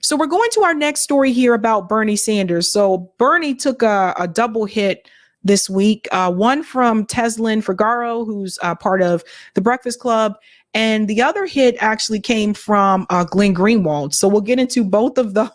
So we're going to our next story here about Bernie Sanders. So Bernie took a double hit this week, one from Tezlyn Figaro, who's part of the Breakfast Club, and the other hit actually came from Glenn Greenwald. So we'll get into both of those.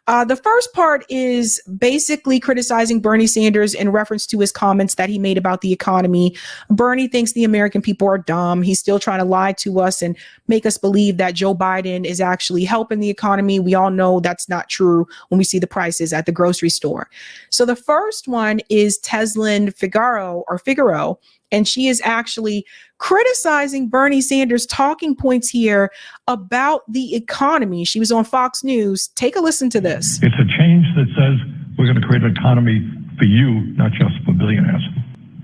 The first part is basically criticizing Bernie Sanders in reference to his comments that he made about the economy. Bernie thinks the American people are dumb. He's still trying to lie to us and make us believe that Joe Biden is actually helping the economy. We all know that's not true when we see the prices at the grocery store. So the first one is Tezlyn Figaro, and she is actually criticizing Bernie Sanders' talking points here about the economy. She was on Fox News. Take a listen to this. It's a change that says we're going to create an economy for you, not just for billionaires.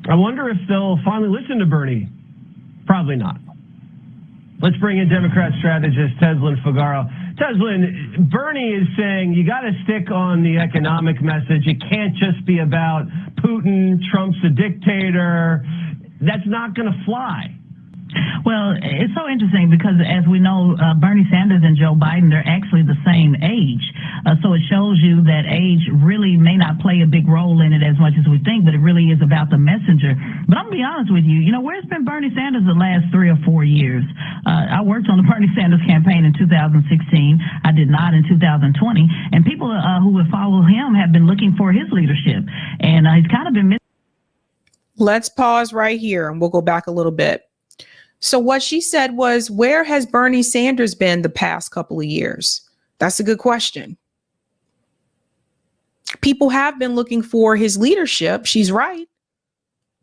I wonder if they'll finally listen to Bernie. Probably not. Let's bring in Democrat strategist Tezlyn Figaro. Tezlyn, Bernie is saying you got to stick on the economic message. It can't just be about Putin, Trump's a dictator. That's not going to fly. Well, it's so interesting because, as we know, Bernie Sanders and Joe Biden, they're actually the same age. So it shows you that age really may not play a big role in it as much as we think, but it really is about the messenger. But I'm going to be honest with you, where's been Bernie Sanders the last 3 or 4 years? I worked on the Bernie Sanders campaign in 2016. I did not in 2020. And people who would follow him have been looking for his leadership. And he's kind of been missing. Let's pause right here and we'll go back a little bit. So what she said was, where has Bernie Sanders been the past couple of years? That's a good question. People have been looking for his leadership. She's right.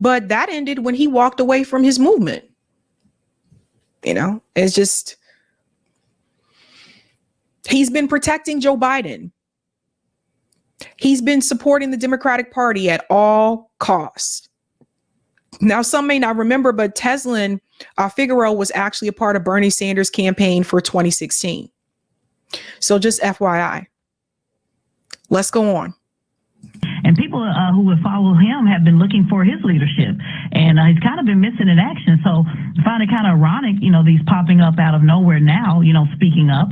But that ended when he walked away from his movement. It's just, he's been protecting Joe Biden. He's been supporting the Democratic Party at all costs. Now, some may not remember, but Tezlyn Figaro was actually a part of Bernie Sanders' campaign for 2016. So just FYI. Let's go on. And people who would follow him have been looking for his leadership. And he's kind of been missing in action. So I find it kind of ironic, these popping up out of nowhere now, speaking up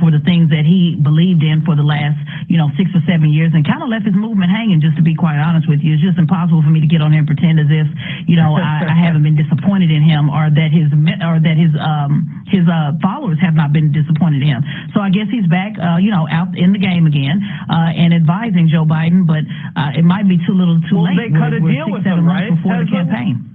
for the things that he believed in for the last, 6 or 7 years, and kind of left his movement hanging, just to be quite honest with you. It's just impossible for me to get on here and pretend as if, I haven't been disappointed in him, or that his followers have not been disappointed in him. So I guess he's back, out in the game again, and advising Joe Biden, but it might be too little too late. They cut a deal with him, right? Before the campaign.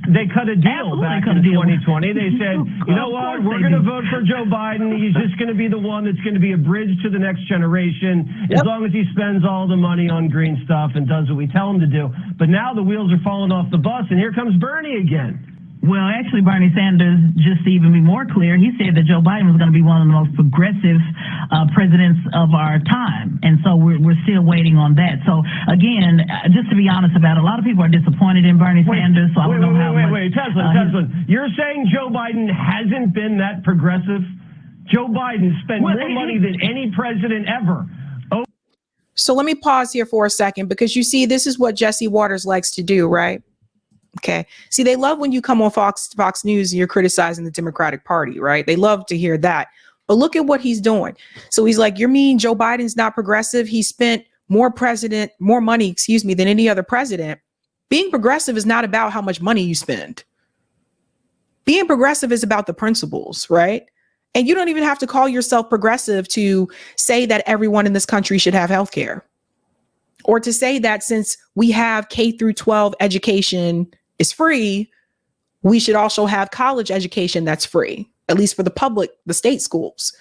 They cut a deal back in 2020. They said, you know what, we're going to vote for Joe Biden. He's just going to be the one that's going to be a bridge to the next generation, as long as he spends all the money on green stuff and does what we tell him to do. But now the wheels are falling off the bus, and here comes Bernie again. Well, actually, Bernie Sanders, just to even be more clear, he said that Joe Biden was going to be one of the most progressive presidents of our time. And so we're still waiting on that. So, again, just to be honest about it, a lot of people are disappointed in Bernie Sanders. So I don't know how much. Wait, Tezlyn, you're saying Joe Biden hasn't been that progressive? Joe Biden spent more money than any president ever. So let me pause here for a second, because you see, this is what Jesse Waters likes to do, right? Okay. See, they love when you come on Fox News and you're criticizing the Democratic Party, right? They love to hear that. But look at what he's doing. So he's like, you mean Joe Biden's not progressive? He spent more money, than any other president. Being progressive is not about how much money you spend. Being progressive is about the principles, right? And you don't even have to call yourself progressive to say that everyone in this country should have health care, or to say that since we have K through 12 education is free, we should also have college education that's free, at least for the state schools.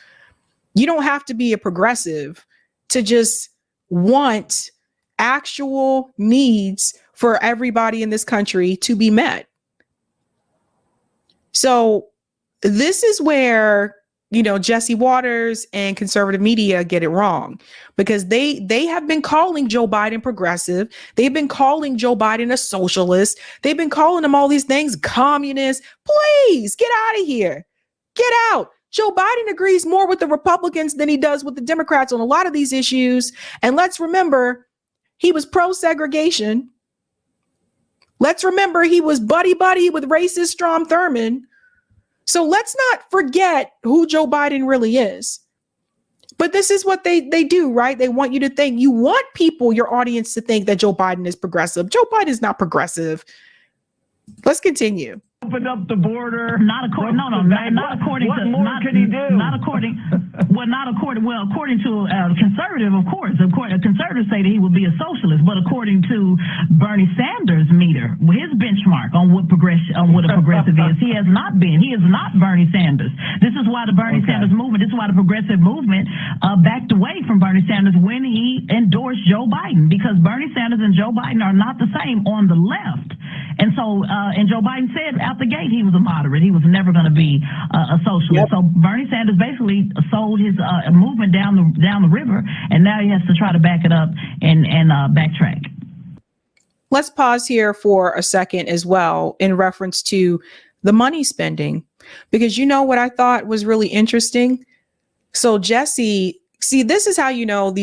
You don't have to be a progressive to just want actual needs for everybody in this country to be met. So this is where, Jesse Waters and conservative media get it wrong, because they have been calling Joe Biden progressive. They've been calling Joe Biden a socialist. They've been calling him all these things, communist. Please get out of here. Get out. Joe Biden agrees more with the Republicans than he does with the Democrats on a lot of these issues. And let's remember, he was pro-segregation. Let's remember, he was buddy-buddy with racist Strom Thurmond. So let's not forget who Joe Biden really is. But this is what they do, right? They want you to think, you want people, your audience, to think that Joe Biden is progressive. Joe Biden is not progressive. Let's continue. Opened up the border. Not according to conservative, of course. Conservatives say that he would be a socialist, but according to Bernie Sanders' meter, his benchmark on what a progressive is, he has not been. He is not Bernie Sanders. This is why the Bernie Sanders movement, this is why the progressive movement backed away from Bernie Sanders when he endorsed Joe Biden, because Bernie Sanders and Joe Biden are not the same on the left. And so, and Joe Biden said out the gate he was a moderate. He was never going to be a socialist. Yep. So Bernie Sanders basically sold his movement down the river, and now he has to try to back it up and backtrack. Let's pause here for a second as well in reference to the money spending, because you know what I thought was really interesting. So Jesse, see, this is how you know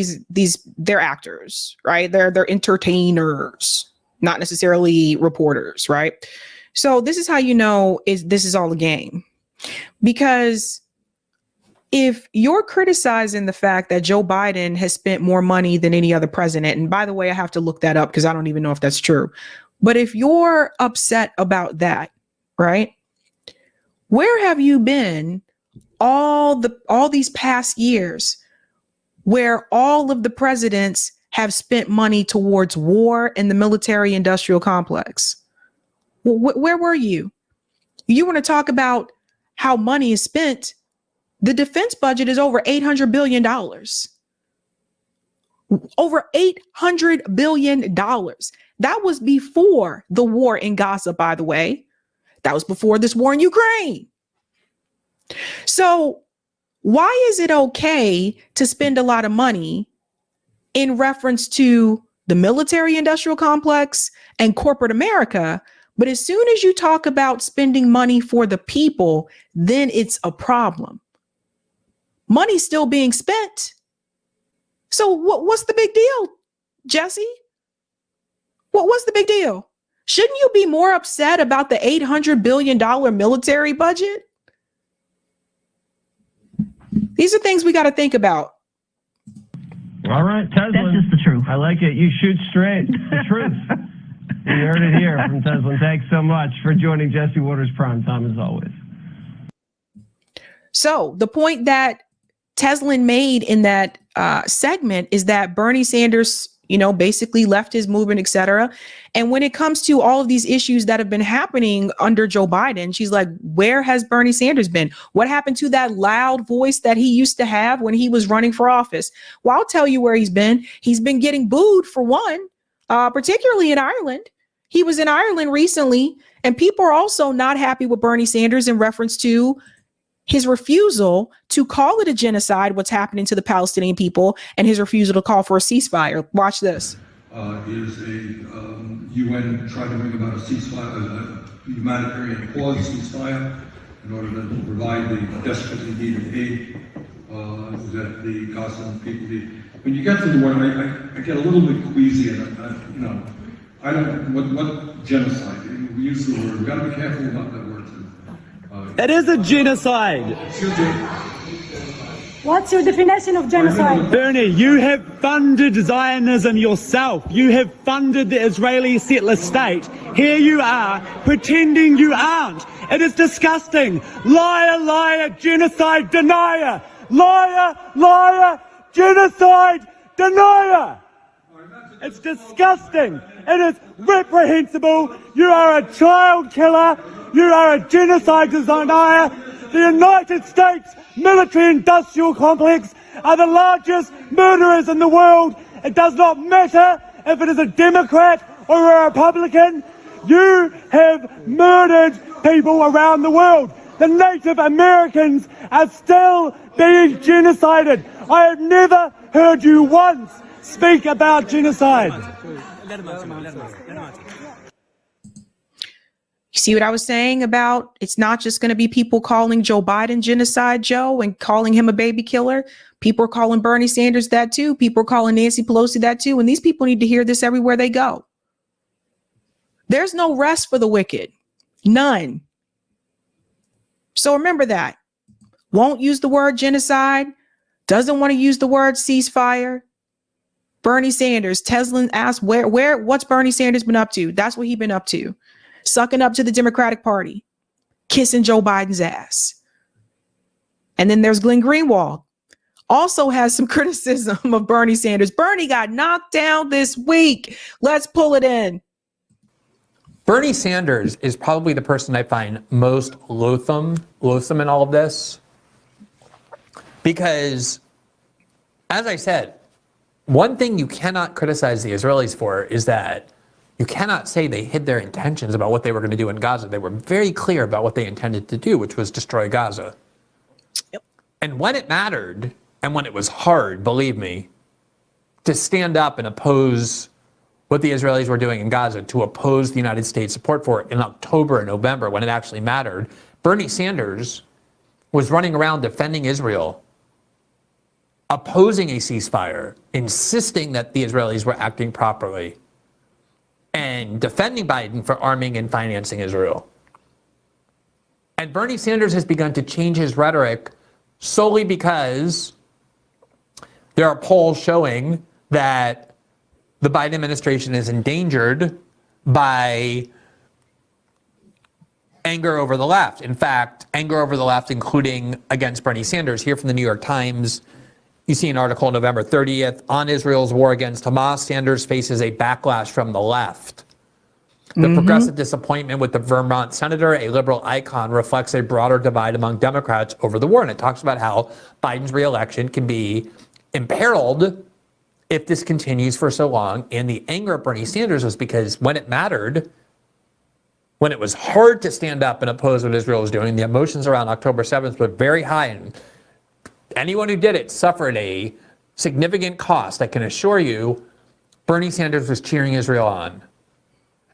they're actors, right? They're entertainers, not necessarily reporters, right? So this is how you know this is all a game. Because if you're criticizing the fact that Joe Biden has spent more money than any other president, and by the way, I have to look that up because I don't even know if that's true. But if you're upset about that, right? Where have you been all these past years where all of the presidents have spent money towards war and the military industrial complex? Where were you? You want to talk about how money is spent? The defense budget is over $800 billion. Over $800 billion. That was before the war in Gaza, by the way. That was before this war in Ukraine. So why is it okay to spend a lot of money in reference to the military industrial complex and corporate America? But as soon as you talk about spending money for the people, then it's a problem. Money's still being spent. So what's the big deal, Jesse? What's the big deal? Shouldn't you be more upset about the $800 billion military budget? These are things we got to think about. All right, Tezlyn. That's just the truth. I like it. You shoot straight. The truth. We heard it here from Tezlyn. Thanks so much for joining Jesse Waters Prime Time as always. So the point that Tezlyn made in that segment is that Bernie Sanders, basically left his movement, et cetera. And when it comes to all of these issues that have been happening under Joe Biden, she's like, where has Bernie Sanders been? What happened to that loud voice that he used to have when he was running for office? Well, I'll tell you where he's been. He's been getting booed, for one, particularly in Ireland. He was in Ireland recently, and people are also not happy with Bernie Sanders in reference to his refusal to call it a genocide, what's happening to the Palestinian people, and his refusal to call for a ceasefire. Watch this. Is a UN trying to bring about a ceasefire, a humanitarian pause ceasefire, in order to provide the desperately needed aid that the Gaza people need. When you get to the word, I get a little bit queasy, and I don't. What genocide? We use the word. We got to be careful about that word too. It is a genocide. What's your definition of genocide? Bernie, you have funded Zionism yourself. You have funded the Israeli settler state. Here you are, pretending you aren't. It is disgusting. Liar, liar, genocide denier. Liar, liar, genocide denier. It's disgusting. It is reprehensible. You are a child killer. You are a genocide denier. The United States military-industrial complex are the largest murderers in the world. It does not matter if it is a Democrat or a Republican. You have murdered people around the world. The Native Americans are still being genocided. I have never heard you once speak about genocide. You see what I was saying about it's not just going to be people calling Joe Biden genocide, Joe, and calling him a baby killer. People are calling Bernie Sanders that too. People are calling Nancy Pelosi that too. And these people need to hear this everywhere they go. There's no rest for the wicked. None. So remember that. Won't use the word genocide, doesn't want to use the word ceasefire. Bernie Sanders, Tezlyn asked what's Bernie Sanders been up to? That's what he's been up to. Sucking up to the Democratic Party, kissing Joe Biden's ass. And then there's Glenn Greenwald, also has some criticism of Bernie Sanders. Bernie got knocked down this week. Let's pull it in. Bernie Sanders is probably the person I find most loathsome in all of this. Because, as I said, one thing you cannot criticize the Israelis for is that you cannot say they hid their intentions about what they were going to do in Gaza. They were very clear about what they intended to do, which was destroy Gaza. Yep. And when it mattered, and when it was hard, believe me, to stand up and oppose what the Israelis were doing in Gaza, to oppose the United States support for it in October and November, when it actually mattered, Bernie Sanders was running around defending Israel, opposing a ceasefire, insisting that the Israelis were acting properly, and defending Biden for arming and financing Israel. And Bernie Sanders has begun to change his rhetoric solely because there are polls showing that the Biden administration is endangered by anger over the left. In fact, anger over the left, including against Bernie Sanders. Here from the New York Times, you see an article November 30th on Israel's war against Hamas. Sanders faces a backlash from the left. The progressive disappointment with the Vermont senator, a liberal icon, reflects a broader divide among Democrats over the war. And it talks about how Biden's reelection can be imperiled if this continues for so long. And the anger of Bernie Sanders was because when it mattered, when it was hard to stand up and oppose what Israel was doing, the emotions around October 7th were very high. And anyone who did it suffered a significant cost. I can assure you, Bernie Sanders was cheering Israel on.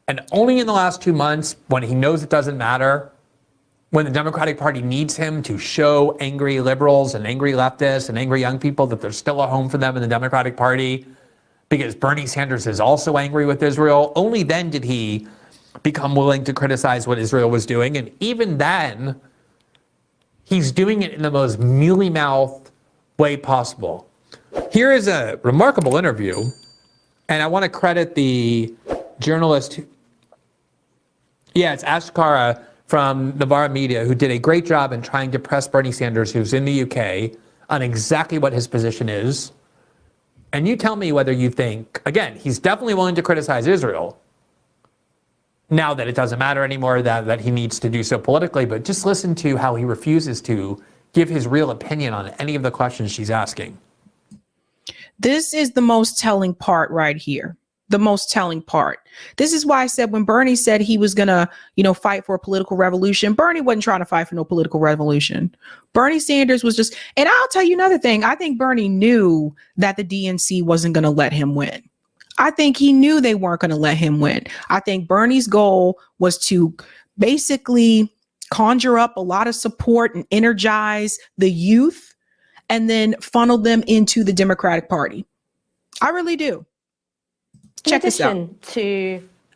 And only in the last 2 months, when he knows it doesn't matter, when the Democratic Party needs him to show angry liberals and angry leftists and angry young people that there's still a home for them in the Democratic Party, because Bernie Sanders is also angry with Israel, only then did he become willing to criticize what Israel was doing. And even then, he's doing it in the most mealy-mouthed way possible. Here is a remarkable interview, and I want to credit the journalist. It's Ashkara from Navarra Media, who did a great job in trying to press Bernie Sanders, who's in the UK, on exactly what his position is. And you tell me whether you think, again, he's definitely willing to criticize Israel, now that it doesn't matter anymore, that he needs to do so politically, but just listen to how he refuses to give his real opinion on any of the questions she's asking. This is the most telling part right here. The most telling part. This is why I said when Bernie said he was going to, fight for a political revolution, Bernie wasn't trying to fight for no political revolution. Bernie Sanders was just, and I'll tell you another thing. I think Bernie knew that the DNC wasn't going to let him win. I think he knew they weren't going to let him win. I think Bernie's goal was to basically conjure up a lot of support and energize the youth and then funnel them into the Democratic Party. I really do. Check this out. In addition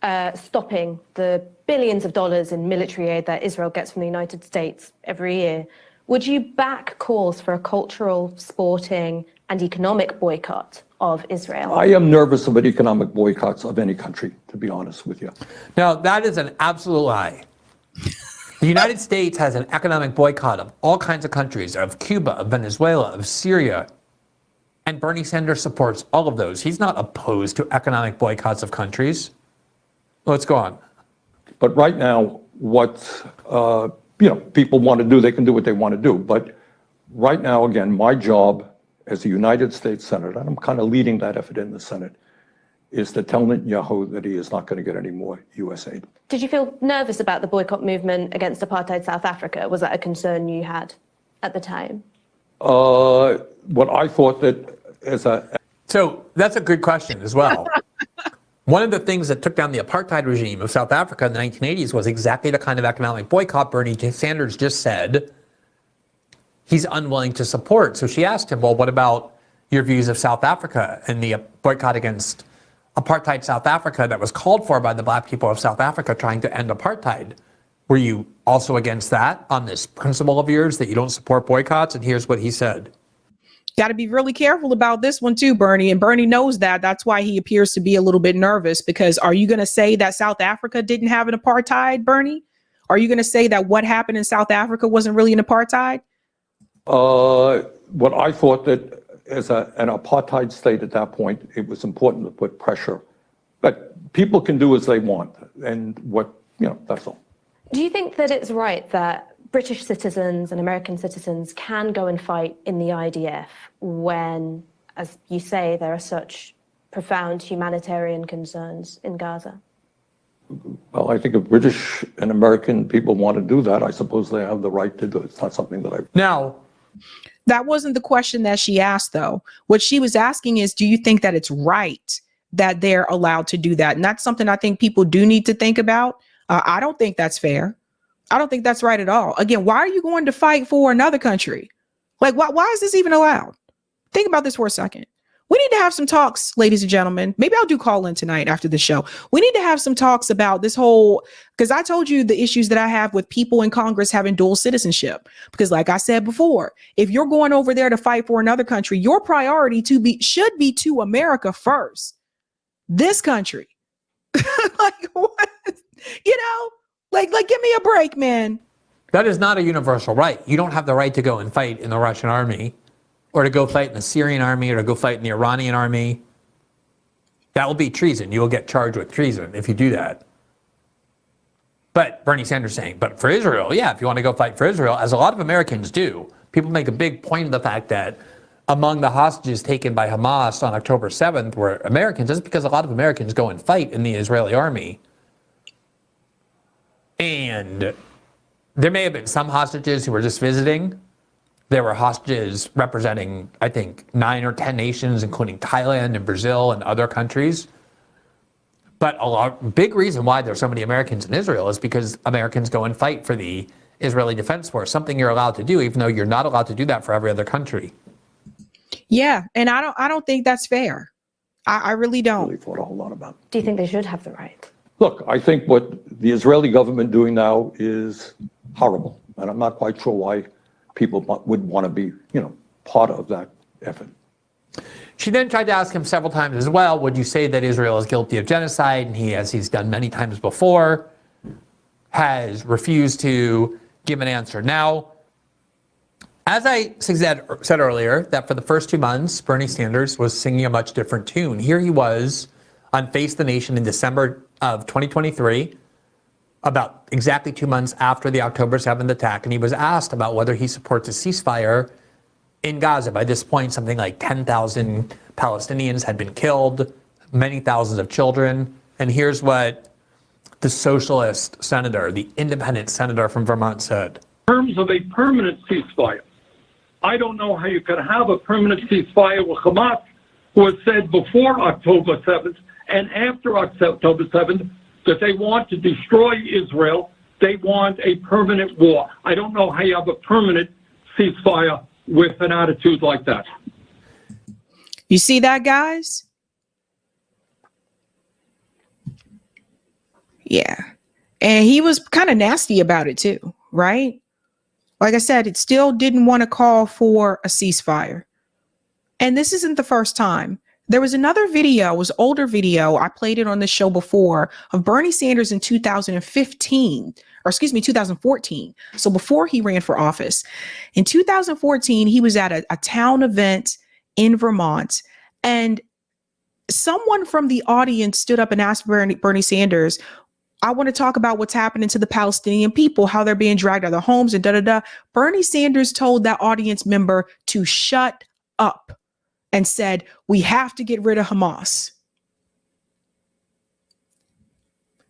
to stopping the billions of dollars in military aid that Israel gets from the United States every year, would you back calls for a cultural, sporting, and economic boycott of Israel? I am nervous about economic boycotts of any country, to be honest with you. Now, that is an absolute lie. The United States has an economic boycott of all kinds of countries, of Cuba, of Venezuela, of Syria. And Bernie Sanders supports all of those. He's not opposed to economic boycotts of countries. Let's go on. But right now, what people want to do, they can do what they want to do. But right now, again, my job as a United States Senator, and I'm kind of leading that effort in the Senate, is to tell Netanyahu that he is not going to get any more U.S. aid. Did you feel nervous about the boycott movement against apartheid South Africa? Was that a concern you had at the time? What I thought that So that's a good question as well. One of the things that took down the apartheid regime of South Africa in the 1980s was exactly the kind of economic boycott Bernie Sanders just said he's unwilling to support. So she asked him, well, what about your views of South Africa and the boycott against apartheid South Africa that was called for by the black people of South Africa trying to end apartheid? Were you also against that on this principle of yours that you don't support boycotts? And here's what he said. Got to be really careful about this one too, Bernie. And Bernie knows that. That's why he appears to be a little bit nervous, because are you going to say that South Africa didn't have an apartheid, Bernie? Are you going to say that what happened in South Africa wasn't really an apartheid? What I thought that as an apartheid state at that point, it was important to put pressure. But people can do as they want. And that's all. Do you think that it's right that British citizens and American citizens can go and fight in the IDF when, as you say, there are such profound humanitarian concerns in Gaza? Well, I think if British and American people want to do that, I suppose they have the right to do it. It's not something that I... Now, that wasn't the question that she asked, though. What she was asking is, do you think that it's right that they're allowed to do that? And that's something I think people do need to think about. I don't think that's fair. I don't think that's right at all. Again, why are you going to fight for another country? Like, why is this even allowed? Think about this for a second. We need to have some talks, ladies and gentlemen. Maybe I'll do call in tonight after the show. We need to have some talks about this whole, because I told you the issues that I have with people in Congress having dual citizenship. Because like I said before, if you're going over there to fight for another country, your priority should be to America first. This country. Like what? Like give me a break, man. that is not a universal right. You don't have the right to go and fight in the Russian army, or to go fight in the Syrian army, or to go fight in the Iranian army. That will be treason. You will get charged with treason if you do that. But Bernie Sanders saying, but for Israel, yeah, if you want to go fight for Israel, as a lot of Americans do, people make a big point of the fact that among the hostages taken by Hamas on October 7th were Americans. That's because a lot of Americans go and fight in the Israeli army. And there may have been some hostages who were just visiting. There were hostages representing, I think, 9 or 10 nations, including Thailand and Brazil and other countries. But big reason why there's so many Americans in Israel is because Americans go and fight for the Israeli Defense Force, something you're allowed to do, even though you're not allowed to do that for every other country. Yeah, and I don't think that's fair. I really don't. Really thought a whole lot about it. Do you think they should have the right? Look, I think what the Israeli government doing now is horrible, and I'm not quite sure why people would want to be, part of that effort. She then tried to ask him several times as well, would you say that Israel is guilty of genocide? And he, as he's done many times before, has refused to give an answer. Now, as I said earlier, that for the first 2 months, Bernie Sanders was singing a much different tune. Here he was on Face the Nation in December of 2023, about exactly 2 months after the October 7th attack, and he was asked about whether he supports a ceasefire in Gaza. By this point, something like 10,000 Palestinians had been killed, many thousands of children. And here's what the socialist senator, the independent senator from Vermont said. In terms of a permanent ceasefire, I don't know how you could have a permanent ceasefire with Hamas, who has said before October 7th and after October 7th that they want to destroy Israel. They want a permanent war. I don't know how you have a permanent ceasefire with an attitude like that. You see that, guys? Yeah. And he was kind of nasty about it too, right? Like I said, it still didn't want to call for a ceasefire. And this isn't the first time. There was another video, it was an older video, I played it on this show before, of Bernie Sanders in 2014. So before he ran for office. In 2014, he was at a town event in Vermont, and someone from the audience stood up and asked Bernie Sanders, I want to talk about what's happening to the Palestinian people, how they're being dragged out of their homes and da-da-da. Bernie Sanders told that audience member to shut up and said, we have to get rid of Hamas.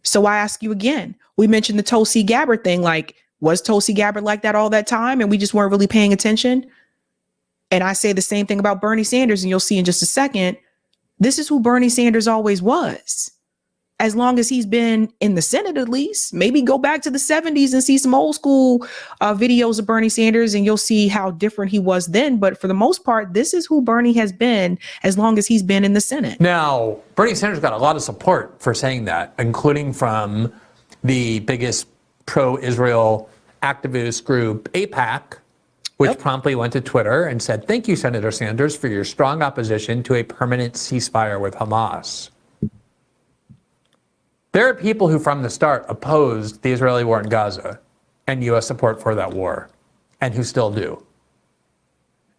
So I ask you again, we mentioned the Tulsi Gabbard thing. Like, was Tulsi Gabbard like that all that time and we just weren't really paying attention? And I say the same thing about Bernie Sanders, and you'll see in just a second, this is who Bernie Sanders always was. As long as he's been in the Senate, at least. Maybe go back to the 70s and see some old school videos of Bernie Sanders, and you'll see how different he was then. But for the most part, this is who Bernie has been as long as he's been in the Senate. Now, Bernie Sanders got a lot of support for saying that, including from the biggest pro-Israel activist group AIPAC, which promptly went to Twitter and said, "Thank you, Senator Sanders, for your strong opposition to a permanent ceasefire with Hamas." There are people who from the start opposed the Israeli war in Gaza and U.S. support for that war, and who still do.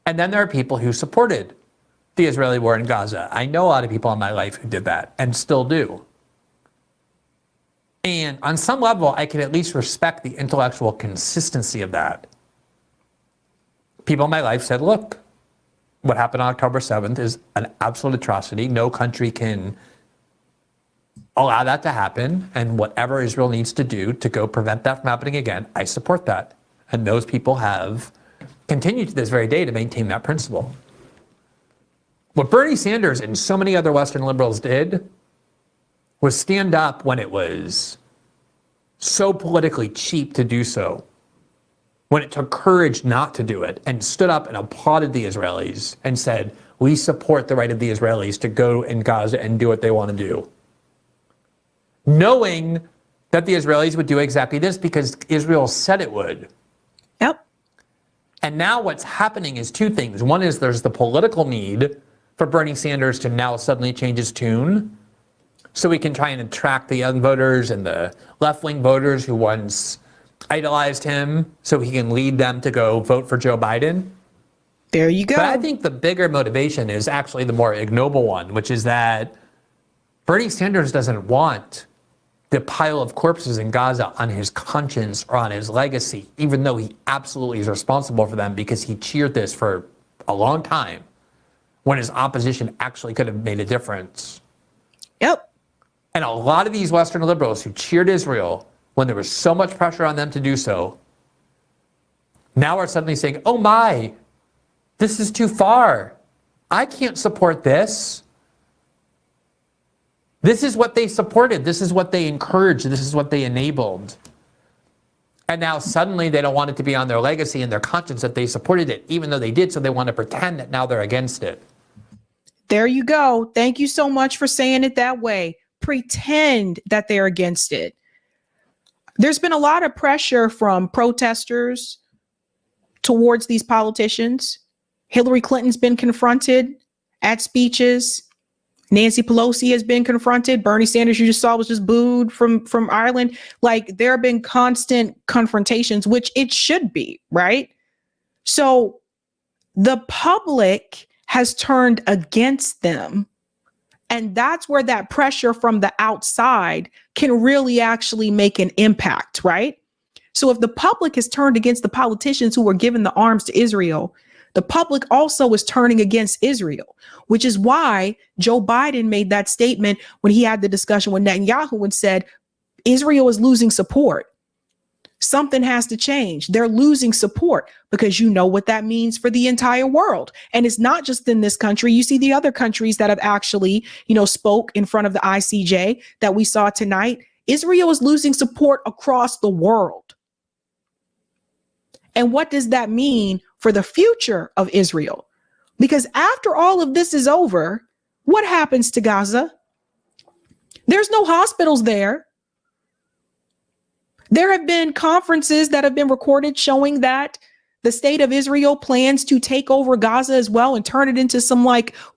And then there are people who supported the Israeli war in Gaza. I know a lot of people in my life who did that and still do. And on some level, I can at least respect the intellectual consistency of that. People in my life said, look, what happened on October 7th is an absolute atrocity. No country can allow that to happen. And whatever Israel needs to do to go prevent that from happening again, I support that. And those people have continued to this very day to maintain that principle. What Bernie Sanders and so many other Western liberals did was stand up when it was so politically cheap to do so, when it took courage not to do it, and stood up and applauded the Israelis and said, we support the right of the Israelis to go in Gaza and do what they want to do. Knowing that the Israelis would do exactly this because Israel said it would. Yep. And now what's happening is two things. One is there's the political need for Bernie Sanders to now suddenly change his tune so we can try and attract the young voters and the left-wing voters who once idolized him so he can lead them to go vote for Joe Biden. There you go. But I think the bigger motivation is actually the more ignoble one, which is that Bernie Sanders doesn't want the pile of corpses in Gaza on his conscience or on his legacy, even though he absolutely is responsible for them because he cheered this for a long time when his opposition actually could have made a difference. Yep. And a lot of these Western liberals who cheered Israel when there was so much pressure on them to do so, now are suddenly saying, oh my, this is too far. I can't support this. This is what they supported. This is what they encouraged. This is what they enabled. And now suddenly they don't want it to be on their legacy and their conscience that they supported it, even though they did. So they want to pretend that now they're against it. There you go. Thank you so much for saying it that way. Pretend that they're against it. There's been a lot of pressure from protesters towards these politicians. Hillary Clinton's been confronted at speeches. Nancy Pelosi has been confronted. Bernie Sanders, you just saw, was just booed from Ireland. Like, there have been constant confrontations, which it should be, right? So the public has turned against them. And that's where that pressure from the outside can really actually make an impact, right? So if the public has turned against the politicians who were giving the arms to Israel, the public also is turning against Israel, which is why Joe Biden made that statement when he had the discussion with Netanyahu and said, Israel is losing support. Something has to change. They're losing support because you know what that means for the entire world. And it's not just in this country. You see the other countries that have actually, spoke in front of the ICJ that we saw tonight. Israel is losing support across the world. And what does that mean for the future of Israel? Because after all of this is over, what happens to Gaza? There's no hospitals there. There have been conferences that have been recorded showing that the state of Israel plans to take over Gaza as well and turn it into some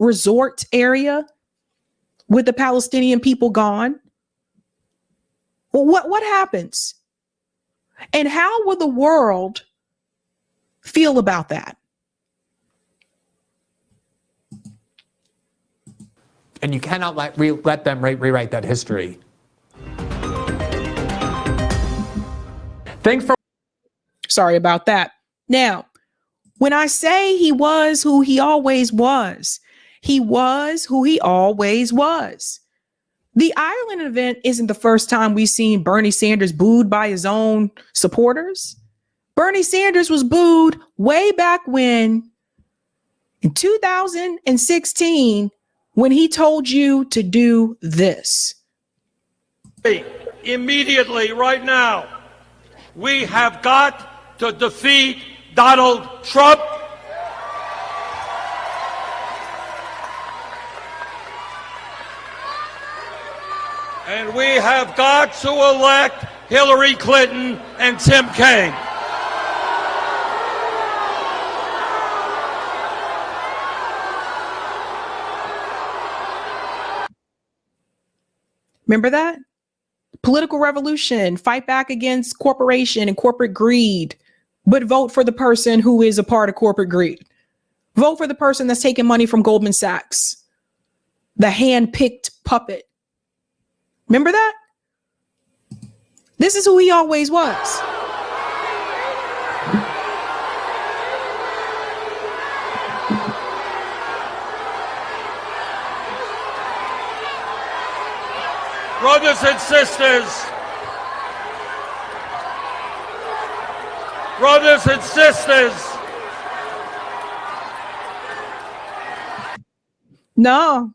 resort area with the Palestinian people gone. Well, what happens? And how will the world feel about that? And you cannot let them rewrite that history. Thanks for. Sorry about that. Now, when I say he was who he always was, he was who he always was. The Ireland event isn't the first time we've seen Bernie Sanders booed by his own supporters. Bernie Sanders was booed way back when, in 2016, when he told you to do this. Immediately, right now, we have got to defeat Donald Trump. And we have got to elect Hillary Clinton and Tim Kaine. Remember that? Political revolution, fight back against corporation and corporate greed, but vote for the person who is a part of corporate greed. Vote for the person that's taking money from Goldman Sachs, the hand-picked puppet. Remember that? This is who he always was. Brothers and sisters, brothers and sisters, No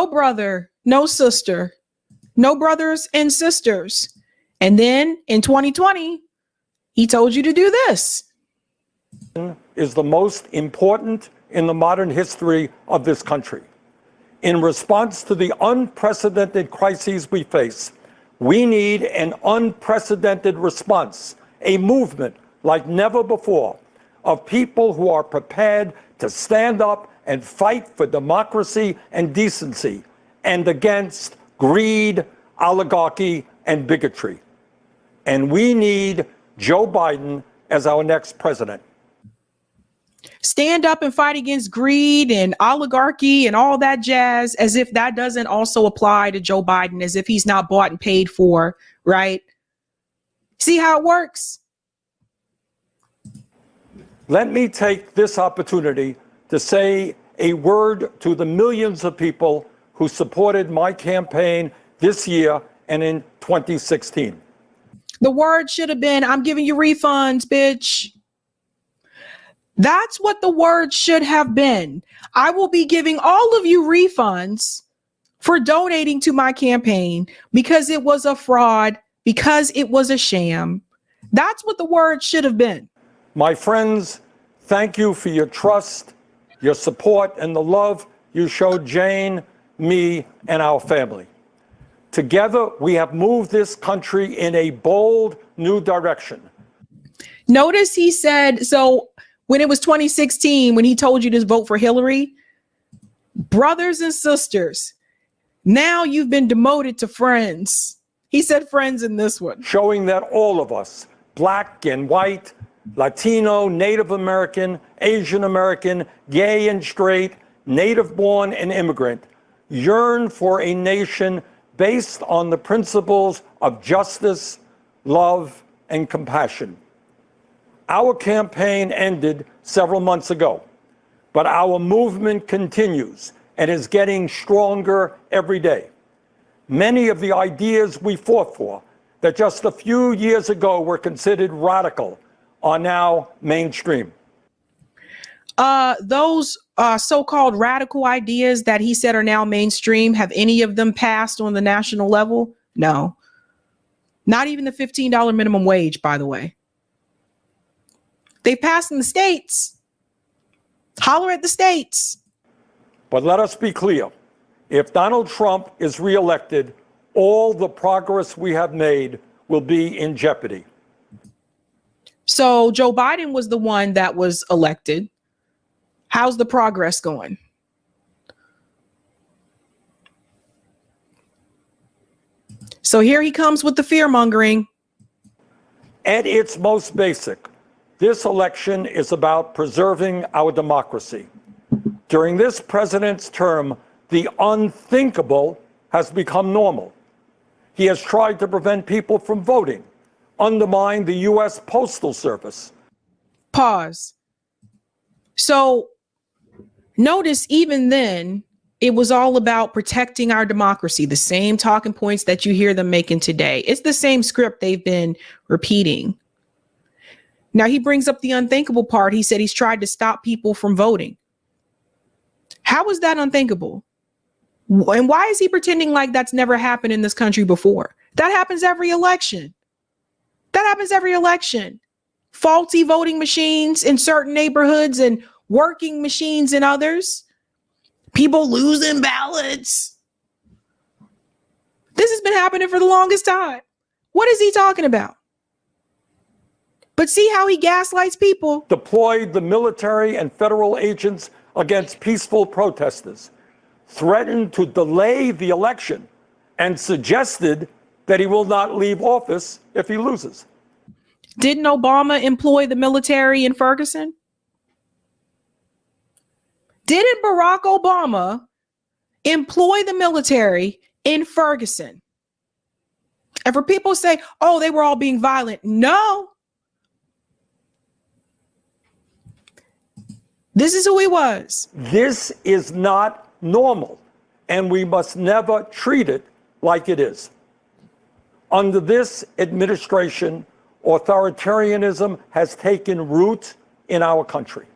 brother, no sister, no brothers and sisters. And then in 2020, he told you to do this. Is the most important in the modern history of this country. In response to the unprecedented crises we face, we need an unprecedented response, a movement like never before of people who are prepared to stand up and fight for democracy and decency and against greed, oligarchy, and bigotry. And we need Joe Biden as our next president. Stand up and fight against greed and oligarchy and all that jazz, as if that doesn't also apply to Joe Biden, as if he's not bought and paid for, right? See how it works? Let me take this opportunity to say a word to the millions of people who supported my campaign this year and in 2016. The word should have been, I'm giving you refunds, bitch. That's what the word should have been. I will be giving all of you refunds for donating to my campaign because it was a fraud, because it was a sham. That's what the word should have been. My friends, thank you for your trust, your support, and the love you showed Jane, me, and our family. Together, we have moved this country in a bold new direction. Notice he said, so when it was 2016, when he told you to vote for Hillary, brothers and sisters, now you've been demoted to friends. He said friends in this one. Showing that all of us, black and white, Latino, Native American, Asian American, gay and straight, native born and immigrant, yearn for a nation based on the principles of justice, love, and compassion. Our campaign ended several months ago, but our movement continues and is getting stronger every day. Many of the ideas we fought for that just a few years ago were considered radical are now mainstream. Those so-called radical ideas that he said are now mainstream, have any of them passed on the national level? No. Not even the $15 minimum wage, by the way. They passed in the states. Holler at the states. But let us be clear. If Donald Trump is reelected, all the progress we have made will be in jeopardy. So Joe Biden was the one that was elected. How's the progress going? So here he comes with the fear mongering. At its most basic, this election is about preserving our democracy. During this president's term, the unthinkable has become normal. He has tried to prevent people from voting, undermine the U.S. Postal Service. Pause. So notice even then, it was all about protecting our democracy, the same talking points that you hear them making today. It's the same script they've been repeating. Now he brings up the unthinkable part. He said he's tried to stop people from voting. How is that unthinkable? And why is he pretending like that's never happened in this country before? That happens every election. That happens every election. Faulty voting machines in certain neighborhoods and working machines in others. People losing ballots. This has been happening for the longest time. What is he talking about? But see how he gaslights people. Deployed the military and federal agents against peaceful protesters, threatened to delay the election, and suggested that he will not leave office if he loses. Didn't Obama employ the military in Ferguson? Didn't Barack Obama employ the military in Ferguson? And for people say, oh, they were all being violent. No. This is who he was. This is not normal, and we must never treat it like it is. Under this administration, authoritarianism has taken root in our country.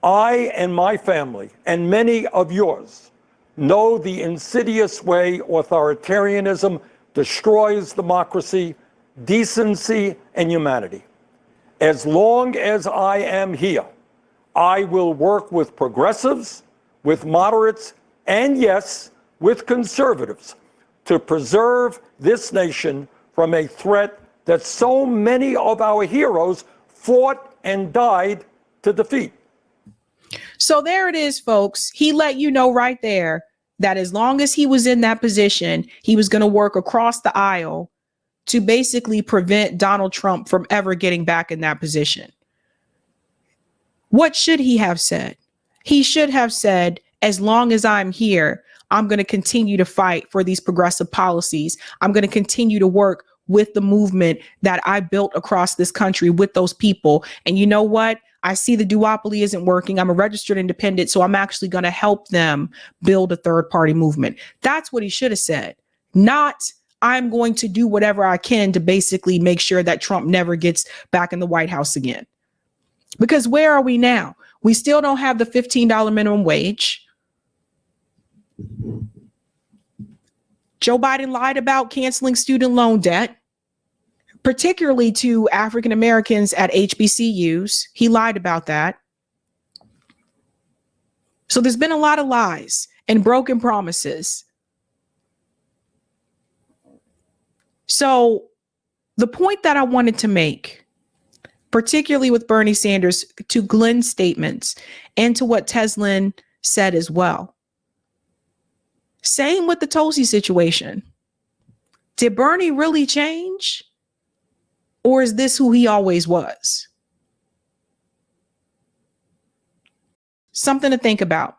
I and my family, and many of yours, know the insidious way authoritarianism destroys democracy, decency, and humanity. As long as I am here, I will work with progressives, with moderates, and yes, with conservatives to preserve this nation from a threat that so many of our heroes fought and died to defeat. So there it is, folks. He let you know right there that as long as he was in that position, he was going to work across the aisle to basically prevent Donald Trump from ever getting back in that position. What should he have said? He should have said, as long as I'm here, I'm going to continue to fight for these progressive policies. I'm going to continue to work with the movement that I built across this country with those people. And you know what? I see the duopoly isn't working. I'm a registered independent, so I'm actually going to help them build a third party movement. That's what he should have said. Not, I'm going to do whatever I can to basically make sure that Trump never gets back in the White House again. Because where are we now? We still don't have the $15 minimum wage. Joe Biden lied about canceling student loan debt, particularly to African Americans at HBCUs. He lied about that. So there's been a lot of lies and broken promises. So the point that I wanted to make, particularly with Bernie Sanders, to Glenn's statements and to what Tezlyn said as well. Same with the Tulsi situation. Did Bernie really change? Or is this who he always was? Something to think about.